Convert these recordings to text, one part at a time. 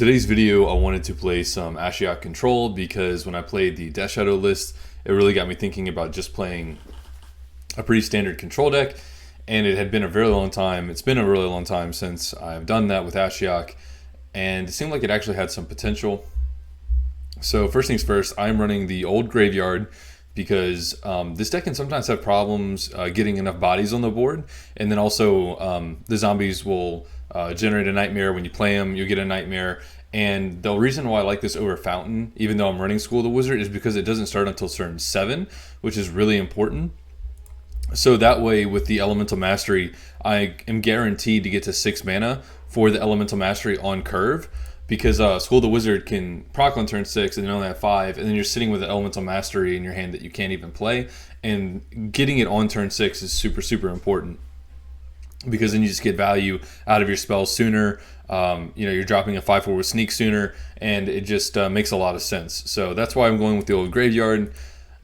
In today's video, I wanted to play some Ashiok Control because when I played the Death Shadow list, it really got me thinking about just playing a pretty standard control deck, and it had been a very long time. It's been a really long time since I've done that with Ashiok, and it seemed like it actually had some potential. So first things first, I'm running the old graveyard because this deck can sometimes have problems getting enough bodies on the board, and then also the zombies will generate a nightmare. When you play them, you get a nightmare. And the reason why I like this over Fountain, even though I'm running School of the Wizard, is because it doesn't start until turn 7, which is really important. So that way, with the Elemental Mastery, I am guaranteed to get to 6 mana for the Elemental Mastery on curve, because School of the Wizard can proc on turn 6 and then only have 5, and then you're sitting with an Elemental Mastery in your hand that you can't even play, and getting it on turn 6 is super, super important, because then you just get value out of your spells sooner. You're dropping a 5/4 with Sneak sooner, and it just makes a lot of sense. So that's why I'm going with the old graveyard.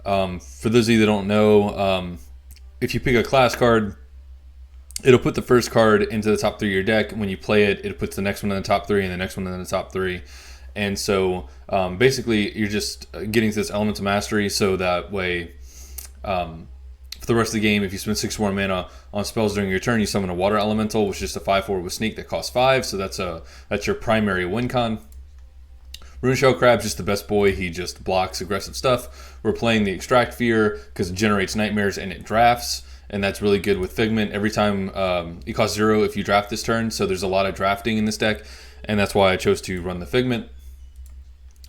For those of you that don't know, if you pick a class card, it'll put the first card into the top 3 of your deck. When you play it, it puts the next one in the top 3 and the next one in the top 3. And so basically, you're just getting to this Elemental Mastery, so that way, for the rest of the game, if you spend 6 more mana on spells during your turn, you summon a Water Elemental, which is just a 5/4 with Sneak that costs 5. So that's your primary win con. Runeshell Crab's just the best boy. He just blocks aggressive stuff. We're playing the Extract Fear because it generates nightmares and it drafts, and that's really good with Figment. Every time it costs 0 if you draft this turn, so there's a lot of drafting in this deck, and that's why I chose to run the Figment.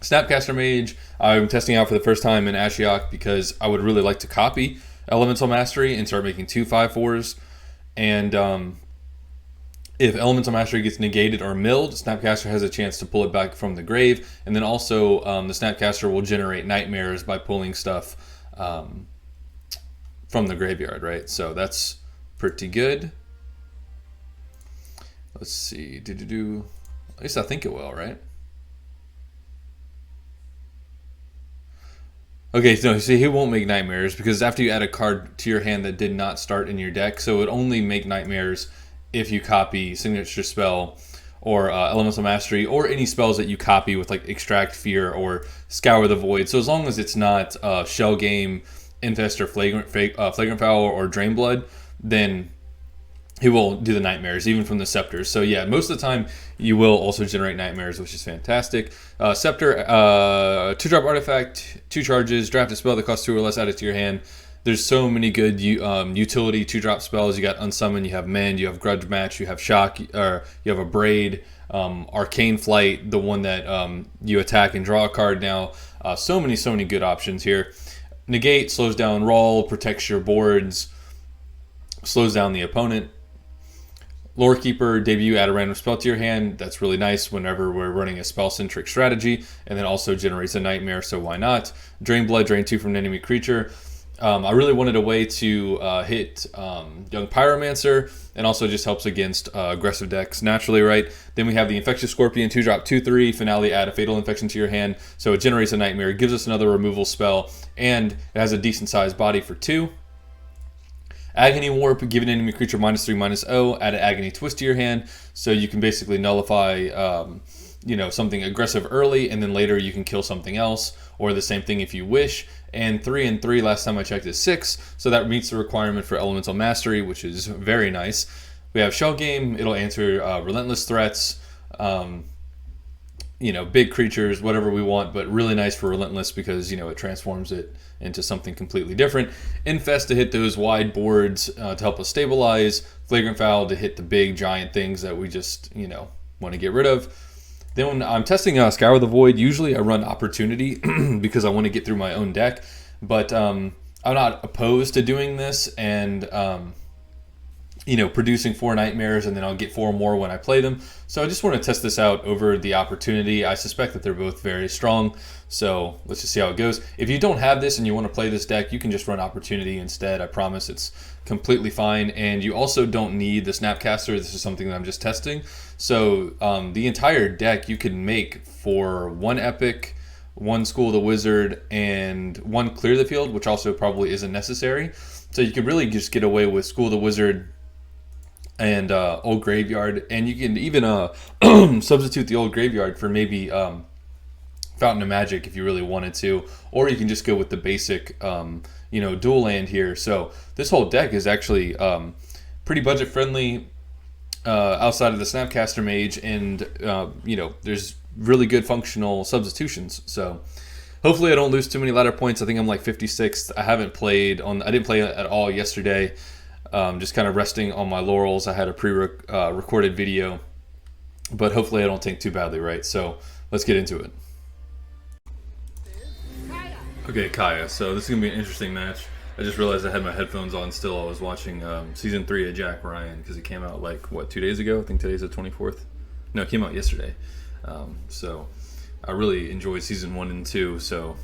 Snapcaster Mage, I'm testing out for the first time in Ashiok because I would really like to copy Elemental Mastery and start making 2 5/4s. And if Elemental Mastery gets negated or milled, Snapcaster has a chance to pull it back from the grave. And then also the Snapcaster will generate nightmares by pulling stuff from the graveyard, right? So that's pretty good. Let's see. At least I think it will, right? Okay, so see, he won't make nightmares because after you add a card to your hand that did not start in your deck, so it would only make nightmares if you copy Signature Spell or Elemental Mastery, or any spells that you copy with like Extract Fear or Scour the Void. So as long as it's not Shell Game, Infest, or Flagrant Foul or Drain Blood, then he will do the nightmares, even from the Scepter. So yeah, most of the time you will also generate nightmares, which is fantastic. Scepter, 2-drop artifact, 2 charges, draft a spell that costs 2 or less, add it to your hand. There's so many good utility 2-drop spells. You got Unsummon, you have Mend, you have Grudge Match, you have Shock, or you have a Braid, Arcane Flight, the one that you attack and draw a card now. So many good options here. Negate slows down roll, protects your boards, slows down the opponent. Lorekeeper, debut, add a random spell to your hand. That's really nice whenever we're running a spell-centric strategy, and then also generates a nightmare, so why not? Drain Blood, drain 2 from an enemy creature. I really wanted a way to hit Young Pyromancer, and also just helps against aggressive decks naturally, right? Then we have the Infectious Scorpion, 2-drop, 2/3, finale, add a Fatal Infection to your hand, so it generates a nightmare, gives us another removal spell, and it has a decent-sized body for 2. Agony Warp, give an enemy creature -3/-0, add an Agony Twist to your hand, so you can basically nullify something aggressive early, and then later you can kill something else, or the same thing if you wish. And 3 and 3, last time I checked, is 6, so that meets the requirement for Elemental Mastery, which is very nice. We have Shell Game, it'll answer Relentless Threats, big creatures, whatever we want, but really nice for Relentless because, it transforms it into something completely different. Infest to hit those wide boards to help us stabilize. Flagrant Foul to hit the big, giant things that we just, want to get rid of. Then when I'm testing Scour the Void, usually I run Opportunity because I want to get through my own deck, but I'm not opposed to doing this and producing 4 nightmares, and then I'll get 4 more when I play them. So I just want to test this out over the Opportunity. I suspect that they're both very strong, so let's just see how it goes. If you don't have this and you want to play this deck, you can just run Opportunity instead. I promise it's completely fine, and you also don't need the Snapcaster. This is something that I'm just testing. So the entire deck you can make for 1 Epic, 1 School of the Wizard, and 1 Clear the Field, which also probably isn't necessary. So you could really just get away with School of the Wizard, and Old Graveyard, and you can even substitute the Old Graveyard for maybe Fountain of Magic if you really wanted to, or you can just go with the basic dual land here. So this whole deck is actually pretty budget friendly outside of the Snapcaster Mage, and there's really good functional substitutions. So hopefully I don't lose too many ladder points. I think I'm like 56th. I didn't play at all yesterday. Just kind of resting on my laurels. I had a recorded video, but hopefully I don't tank too badly, right? So let's get into it. Okay, Kaya. So this is going to be an interesting match. I just realized I had my headphones on still. I was watching Season 3 of Jack Ryan because it came out like, 2 days ago? I think today's the 24th. No, it came out yesterday. So I really enjoyed Season 1 and 2, so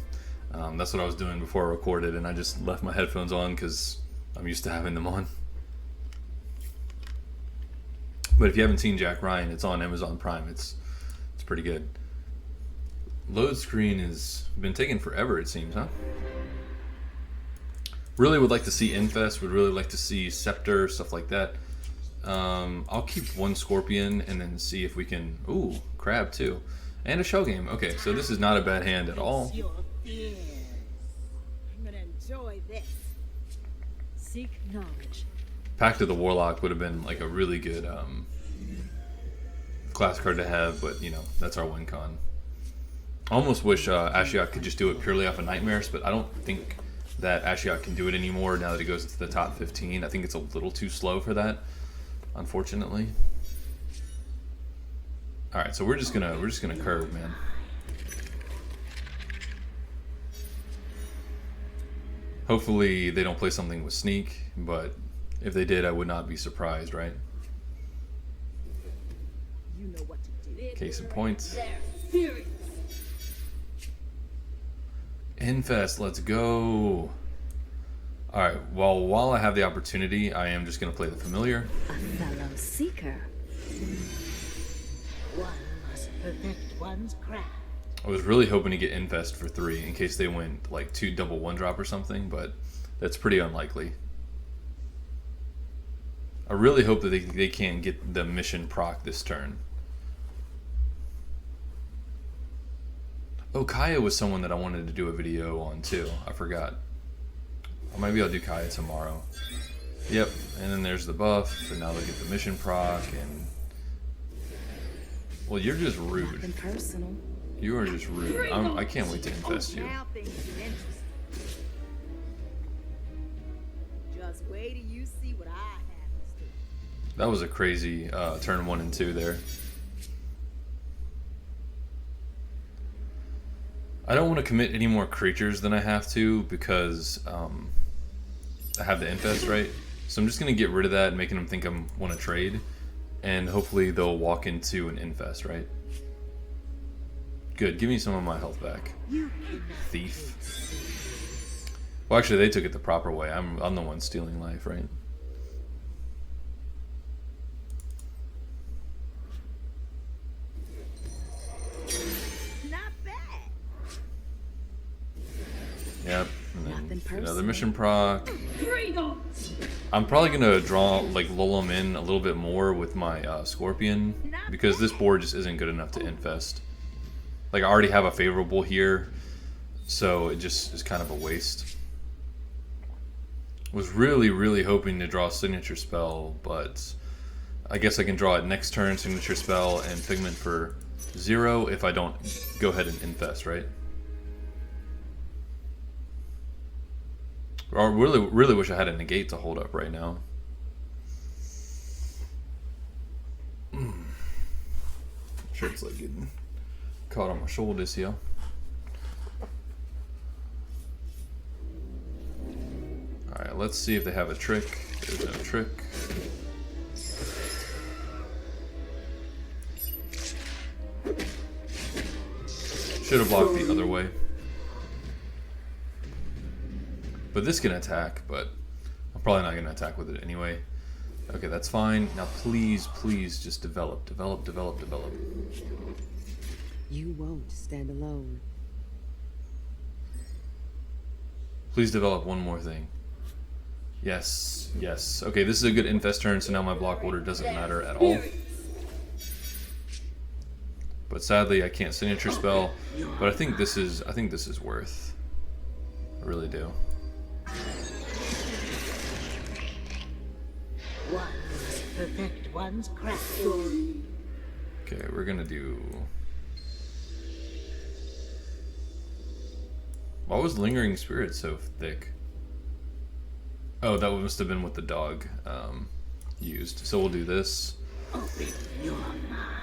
that's what I was doing before I recorded, and I just left my headphones on because I'm used to having them on. But if you haven't seen Jack Ryan, it's on Amazon Prime. It's pretty good. Load screen has been taking forever, it seems, huh? Really would like to see Infest, would really like to see Scepter, stuff like that. I'll keep one Scorpion and then see if we can... Ooh, Crab too. And a Shell Game. Okay, so this is not a bad hand at all. I'm gonna enjoy this. Seek knowledge. Pact of the Warlock would have been like a really good class card to have, but that's our win con. I almost wish Ashiok could just do it purely off of Nightmares, but I don't think that Ashiok can do it anymore now that it goes into the top 15. I think it's a little too slow for that, unfortunately. All right, so we're just gonna curve, man. Hopefully they don't play something with Sneak, but if they did, I would not be surprised, right? You know what to do. Case in point. Infest, let's go. Alright, well, while I have the opportunity, I am just going to play the Familiar. A fellow seeker. One must perfect one's craft. I was really hoping to get Infest for 3 in case they went like 2 double 1-drop or something, but that's pretty unlikely. I really hope that they can get the mission proc this turn. Oh, Kaya was someone that I wanted to do a video on too. I forgot. Or maybe I'll do Kaya tomorrow. Yep, and then there's the buff, and now they get the mission proc, and... Well, you're just rude. Nothing personal. You are just rude. I can't wait to infest you. Just wait till you see what I have to do. That was a crazy turn 1 and 2 there. I don't want to commit any more creatures than I have to because I have the Infest, right? So I'm just going to get rid of that, making them think I want to trade. And hopefully they'll walk into an Infest, right? Good, give me some of my health back. Thief. Well, actually, they took it the proper way. I'm the one stealing life, right? Not bad. Yep, and then another mission proc. I'm probably gonna lull them in a little bit more with my Scorpion because this board just isn't good enough to infest. Like, I already have a favorable here, so it just is kind of a waste. Was really hoping to draw a signature spell, but I guess I can draw it next turn, signature spell, and Figment for 0 if I don't go ahead and infest, right? I really wish I had a Negate to hold up right now. Sure, it's like getting caught on my shoulders here. Alright, let's see if they have a trick. There's no trick. Should have blocked the other way. But this can attack, but I'm probably not going to attack with it anyway. Okay, that's fine. Now please just develop. You won't stand alone. Please develop one more thing. Yes, yes. Okay, this is a good Infest turn, so now my block order doesn't matter at all. But sadly, I can't signature spell. But I think this is worth. I really do. One must perfect one's craft. Okay, we're gonna do. Why was Lingering Spirit so thick? Oh, that must have been what the dog used. So we'll do this. Open your mind.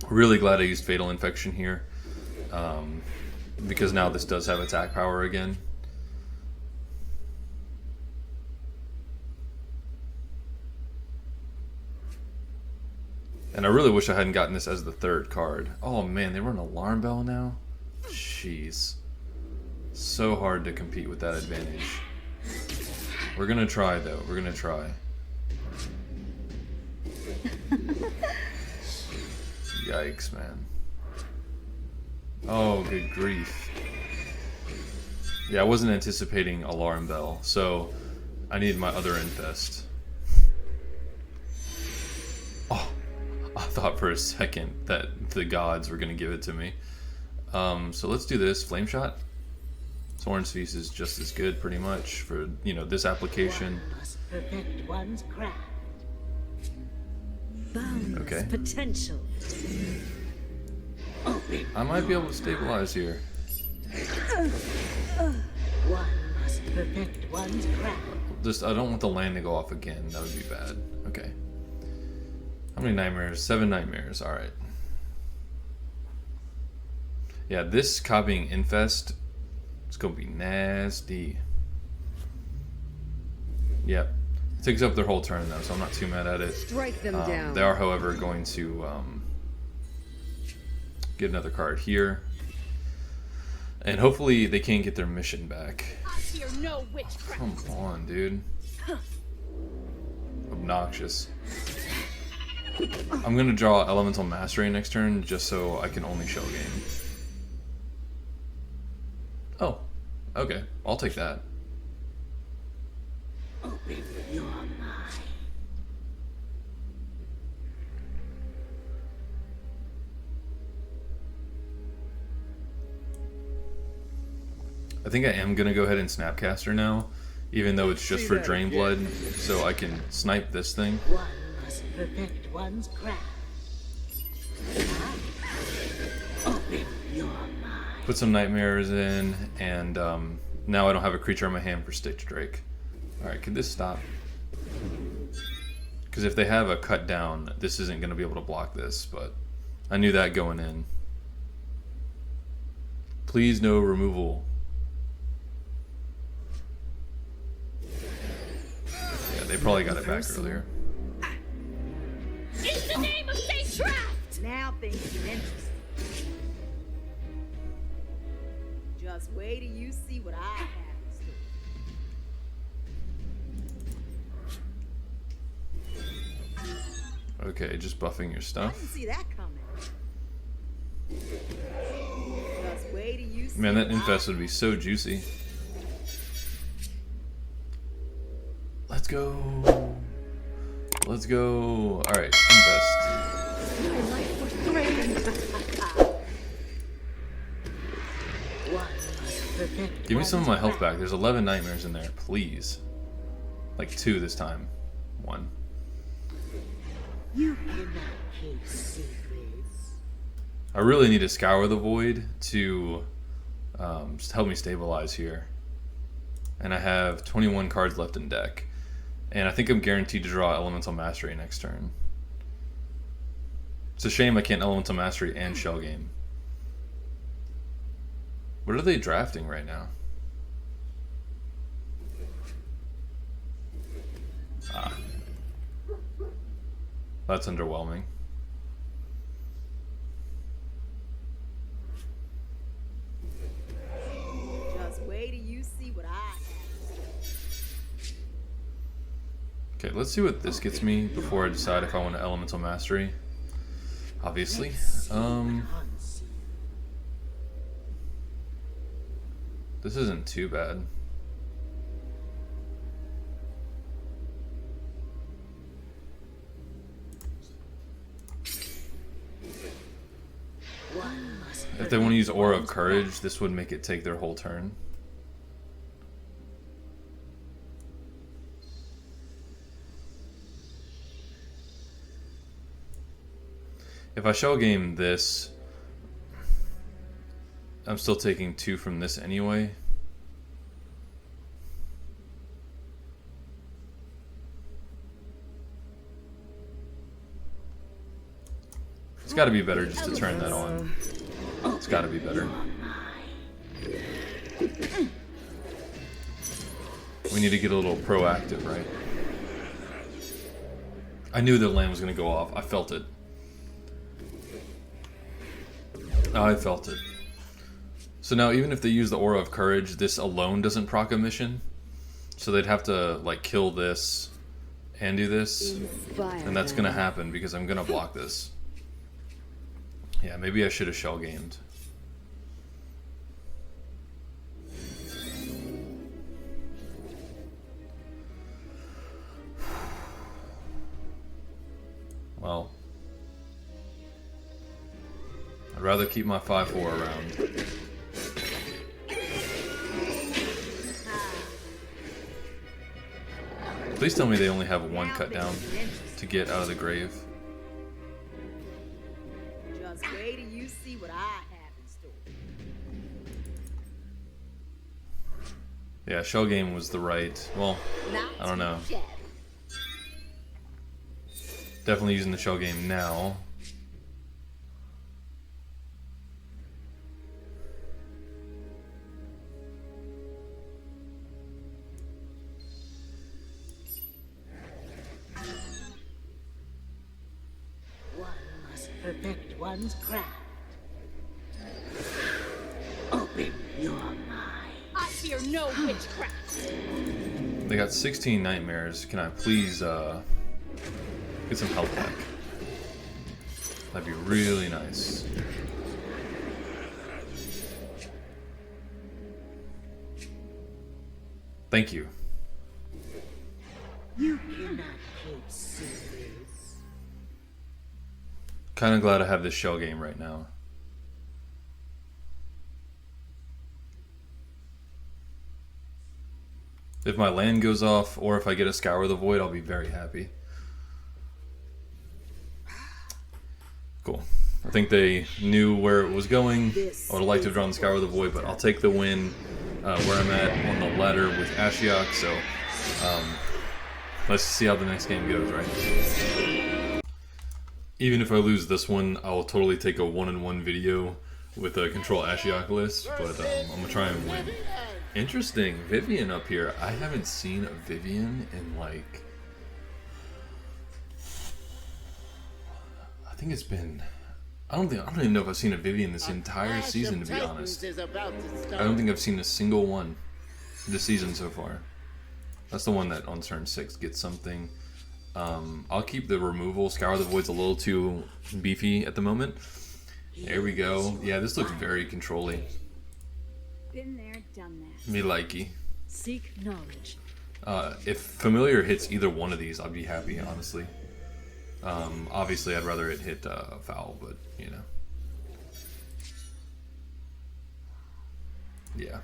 Really glad I used Fatal Infection here. Because now this does have attack power again. And I really wish I hadn't gotten this as the third card. Oh man, they run Alarm Bell now? Jeez. So hard to compete with that advantage. We're gonna try though, we're gonna try. Yikes, man. Oh, good grief. Yeah, I wasn't anticipating Alarm Bell, so I need my other Infest. Oh, I thought for a second that the gods were gonna give it to me. So let's do this. Flame Shot. Soren's Feast is just as good, pretty much, for, you know, this application. One must perfect one's craft. Boundless Okay. potential. I might be able to stabilize here. One must perfect one's craft. Just, I don't want the land to go off again. That would be bad. Okay. How many nightmares? 7 nightmares. Alright. Yeah, this copying Infest is going to be nasty. Yep. It takes up their whole turn, though, so I'm not too mad at it. Strike them down. They are, however, going to get another card here. And hopefully they can't get their mission back. I fear no witchcraft. Come on, dude. Obnoxious. I'm going to draw Elemental Mastery next turn just so I can only shell game. Oh, okay. I'll take that. Open your mind. I think I am going to go ahead and Snapcaster now, even though it's just for Drain Blood, so I can snipe this thing. One must perfect one's craft. Open your mind. Put some Nightmares in, and now I don't have a creature in my hand for Stitch Drake. Alright, could this stop? Because if they have a cut down, this isn't going to be able to block this, but I knew that going in. Please no removal. Yeah, they probably got it back earlier. In the name of Statecraft! Now things get interesting. Just wait till you see what I have in store. Okay, just buffing your I stuff. didn't see that coming. Just wait till you see. Man, that what I Infest would be so juicy. Let's go. Let's go. Alright, Infest. My life was threatened. One must perfect Give me some of one's my health craft. back. There's 11 nightmares in there, please. Like 2 this time. 1. You cannot keep secrets. I really need to Scour the Void to just help me stabilize here. And I have 21 cards left in deck. And I think I'm guaranteed to draw Elemental Mastery next turn. It's a shame I can't Elemental Mastery and Shell Game. What are they drafting right now? Ah. That's underwhelming. Just wait till you see what I have. Okay, let's see what this gets me before I decide if I want to Elemental Mastery. Obviously. This isn't too bad. use Aura of Courage, this would make it take their whole turn. If I shell game this, I'm still taking 2 from this anyway. It's got to be better just to turn that on. It's got to be better. We need to get a little proactive, right? I knew the land was going to go off. I felt it. I felt it. So now even if they use the Aura of Courage, this alone doesn't proc a mission. So they'd have to like kill this and do this. And that's going to happen because I'm going to block this. Yeah, maybe I should have shell gamed. Well, I'd rather keep my 5/4 around. Please tell me they only have 1 cut down to get out of the grave. Just wait till you see what I have in store. Yeah, shell game was the right. Well, I don't know. Definitely using the shell game now. One must perfect one's craft. Open your mind. I fear no witchcraft. They got 16 nightmares. Can I please get some health back? That'd be really nice. Thank you. You cannot keep secrets. Kind of glad I have this shell game right now. If my land goes off, or if I get a Scour of the Void, I'll be very happy. Cool. I think they knew where it was going. I would have liked to have drawn the Scour of the Void, but I'll take the win where I'm at on the ladder with Ashiok. So let's see how the next game goes, right? Even if I lose this one, I'll totally take a 1-on-1 video with a control Ashiok list, but I'm going to try and win. Interesting. Vivian up here. I haven't seen a Vivian in like... I think it's been... I don't even know if I've seen a Vivian this entire season, to be honest. I don't think I've seen a single one this season so far. That's the one that on turn 6 gets something. I'll keep the removal. Scour the Void's a little too beefy at the moment. There we go. Yeah, this looks very control-y. Been there, done that. Me likey. Seek knowledge. If familiar hits either one of these, I'd be happy, honestly. Obviously, I'd rather it hit foul, but you know. Yeah.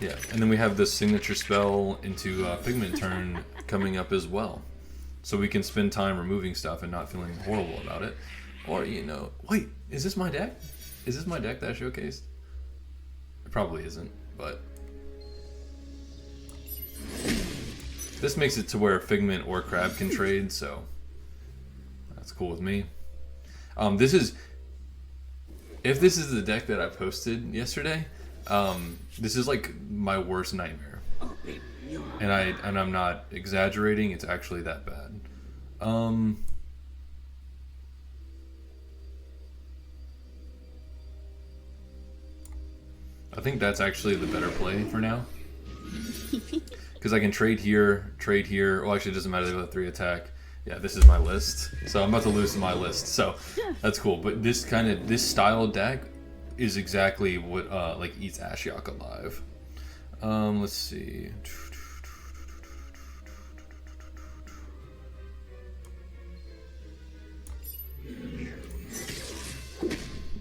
Yeah, and then we have this signature spell into Figment turn coming up as well. So we can spend time removing stuff and not feeling horrible about it. Or, you know, wait, is this my deck? Is this my deck that I showcased? It probably isn't, but... This makes it to where Figment or Crab can trade, so... That's cool with me. This is... If this is the deck that I posted yesterday... this is like my worst nightmare, and I'm not exaggerating. It's actually that bad. I think that's actually the better play for now, because I can trade here. Well, actually, it doesn't matter. They have a 3 attack. Yeah, this is my list, so I'm about to lose my list. So that's cool. But this style deck is exactly what like eats Ashiok alive. Let's see.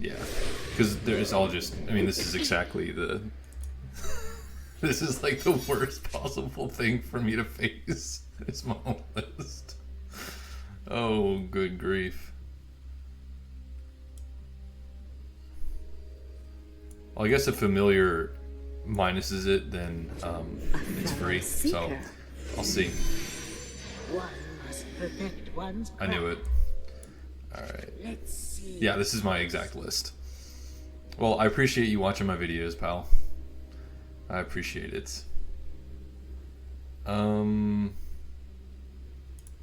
Yeah. Because there's all just, I mean, this is exactly the, this is like the worst possible thing for me to face. It's my own list. Oh, good grief. Well, I guess if familiar minuses it, then it's free. So I'll see. One must perfect one's I knew craft. it. Alright. Let's see. Yeah, this is my exact list. Well, I appreciate you watching my videos, pal. I appreciate it.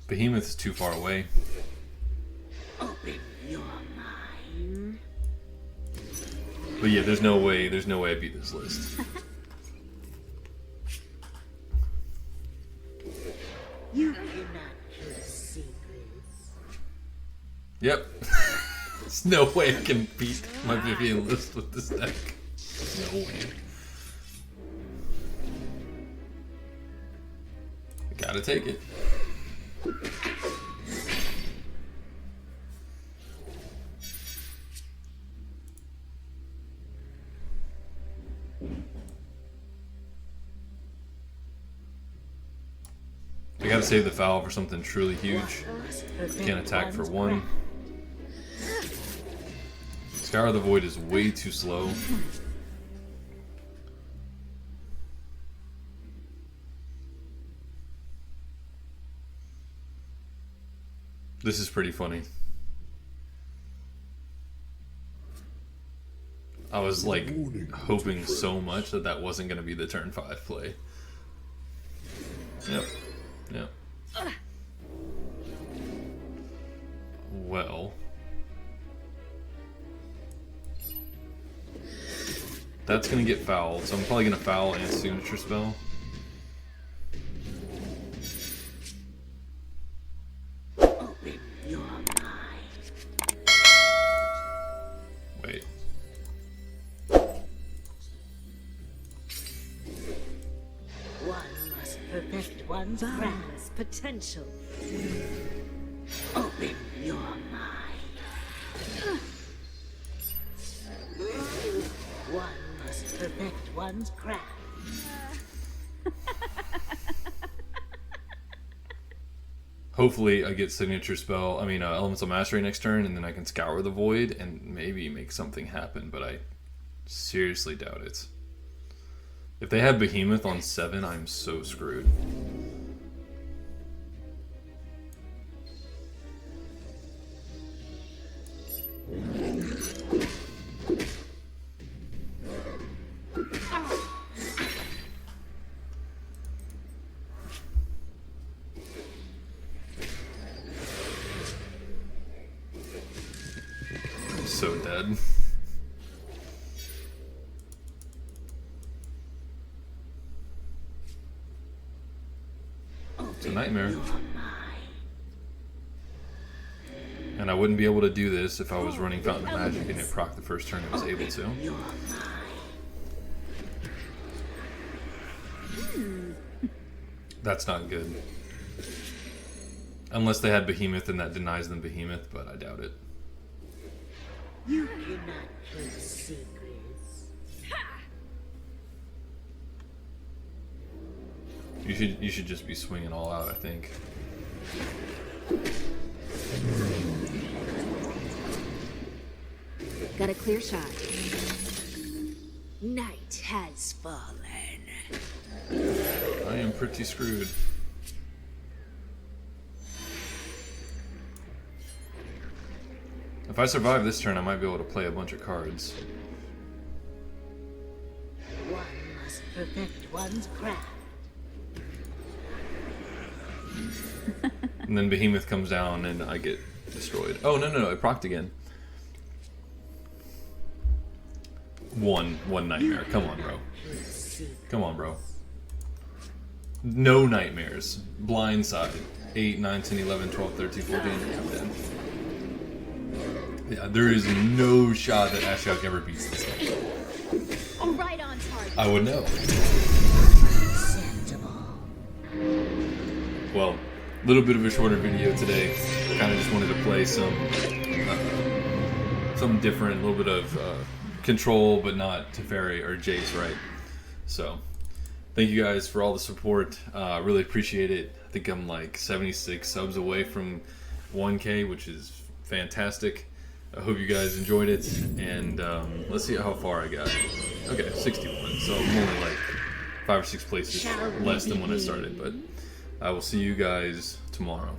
Behemoth is too far away. Open your mind. But yeah, there's no way I beat this list. You cannot keep secrets. Yep. There's no way I can beat my Vivian list with this deck. There's no way. I gotta take it. I gotta save the foul for something truly huge. Can't attack for one. Scour the Void is way too slow. This is pretty funny. I was like hoping so much that that wasn't going to be the turn 5 play. Yep. Yep. Well. That's going to get fouled, so I'm probably going to foul and signature spell. Open your mind. Wait. One must perfect one's craft. Boundless potential. Open your mind. One must perfect one's craft. Hopefully I get signature spell, elemental mastery next turn, and then I can scour the void and maybe make something happen, but I seriously doubt it. If they have Behemoth on 7, I'm so screwed. I'm so dead. It's a nightmare. And I wouldn't be able to do this if I was running Fountain of Magic and it proc the first turn it was able to. That's not good. Unless they had Behemoth and that denies them Behemoth, but I doubt it. You cannot keep secrets. You should just be swinging all out, I think. Got a clear shot. Night has fallen. I am pretty screwed. If I survive this turn, I might be able to play a bunch of cards. One must perfect one's craft. And then Behemoth comes down and I get destroyed. Oh, no, it procced again. One nightmare. Come on, bro. Come on, bro. No nightmares. Blindside. 8, 9, 10, 11, 12, 13, 14. I'm dead. Yeah, there is no shot that Ashiok ever beats this game. I'm right on target. I would know. Well, a little bit of a shorter video today. Kind of just wanted to play some something different, a little bit of control, but not Teferi or Jace, right? So, thank you guys for all the support. Really appreciate it. I think I'm like 76 subs away from 1K, which is fantastic. I hope you guys enjoyed it, and let's see how far I got. Okay, 61, so I'm only like 5 or 6 places less than when I started, but I will see you guys tomorrow.